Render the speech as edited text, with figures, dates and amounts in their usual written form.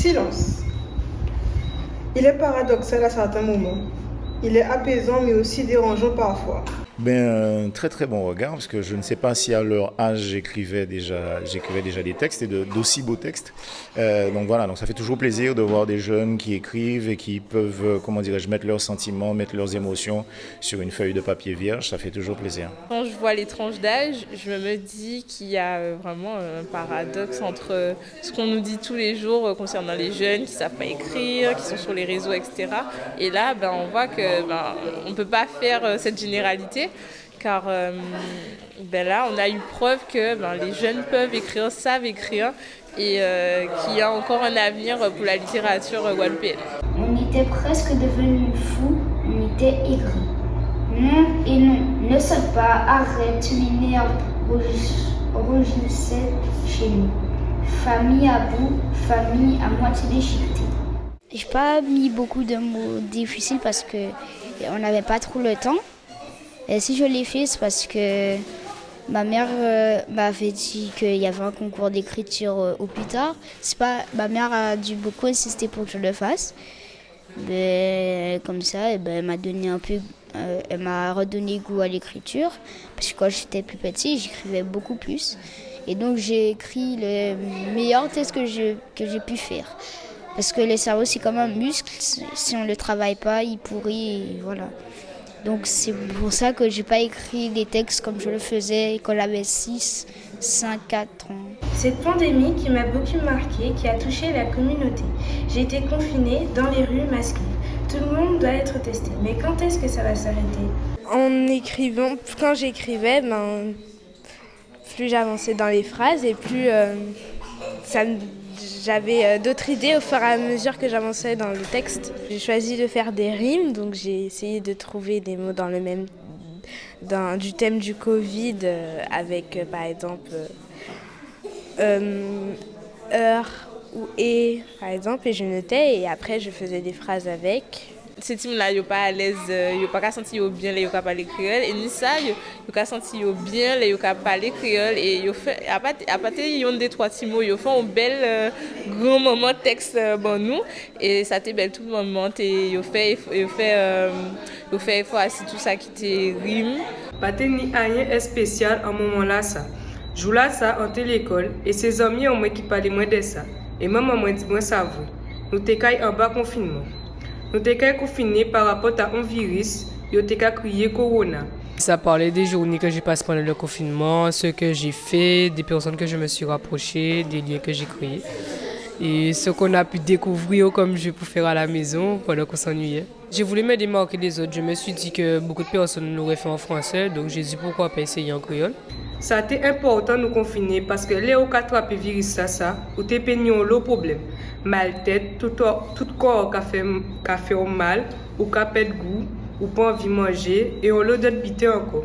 Silence. Il est paradoxal à certains moments. Il est apaisant mais aussi dérangeant parfois. Un très très bon regard, parce que je ne sais pas si à leur âge j'écrivais déjà des textes et d'aussi beaux textes. Donc voilà, donc ça fait toujours plaisir de voir des jeunes qui écrivent et qui peuvent, mettre leurs sentiments, mettre leurs émotions sur une feuille de papier vierge, ça fait toujours plaisir. Quand je vois les tranches d'âge, je me dis qu'il y a vraiment un paradoxe entre ce qu'on nous dit tous les jours concernant les jeunes qui ne savent pas écrire, qui sont sur les réseaux, etc. Et là, on voit qu'on ne peut pas faire cette généralité. Car là, on a eu preuve que les jeunes peuvent écrire, savent écrire et qu'il y a encore un avenir pour la littérature guadeloupéenne. On était presque devenus fous, on était aigris. Non et non, ne saute pas, arrête, les nerfs rugissaient chez nous. Famille à bout, famille à moitié déchiquetée. Je n'ai pas mis beaucoup de mots difficiles parce qu'on n'avait pas trop le temps. Et si je l'ai fait, c'est parce que ma mère m'avait dit qu'il y avait un concours d'écriture au plus tard. Ma mère a dû beaucoup insister pour que je le fasse. Comme ça, elle m'a donné elle m'a redonné goût à l'écriture. Parce que quand j'étais plus petite, j'écrivais beaucoup plus. Et donc j'ai écrit le meilleur texte que j'ai pu faire. Parce que le cerveau, c'est comme un muscle. Si on ne le travaille pas, il pourrit et voilà. Donc c'est pour ça que j'ai pas écrit des textes comme je le faisais quand j'avais 6, 5, 4 ans. Cette pandémie qui m'a beaucoup marquée, qui a touché la communauté. J'ai été confinée dans les rues masquées. Tout le monde doit être testé. Mais quand est-ce que ça va s'arrêter ? En écrivant, quand j'écrivais, plus j'avançais dans les phrases et plus j'avais d'autres idées au fur et à mesure que j'avançais dans le texte. J'ai choisi de faire des rimes, donc j'ai essayé de trouver des mots dans du thème du Covid avec par exemple heure ou et par exemple, et je notais et après je faisais des phrases avec. Ces teams-là, ils ne sont pas à l'aise, ils ne sont pas sentis bien, ils ne sont parler créole. Et ni ça, ils sont sentis bien, ils sont parler créole. Et à part ils ont des trois petits mots, ils font un bel grand moment texte pour nous. Et ça t'est belle tout le moment. Ils fait effort à tout ça qui te rime. Pas ni rien spécial en moment là ça. Je là ça en l'école et ses amis ont moi qui parlaient moins de ça. Et maman moi dit moi ça vous. Nous t'écaille en bas confinement. Nous sommes confinés par rapport à un virus, nous avons crié Corona. Ça parlait des journées que j'ai passées pendant le confinement, ce que j'ai fait, des personnes que je me suis rapprochées, des liens que j'ai créés. Et ce qu'on a pu découvrir comme jeu pour faire à la maison pendant qu'on s'ennuyait. J'ai voulu me démarquer des autres. Je me suis dit que beaucoup de personnes l'auraient fait en français, donc j'ai dit pourquoi pas essayer en créole. Ça a été important de nous confiner parce que les cas attrapent le virus ça, ou te peignons le problème. Mal tête, tout corps qui fait mal, ou qui perd goût, ou pas envie de manger, et on l'a d'autres bité encore.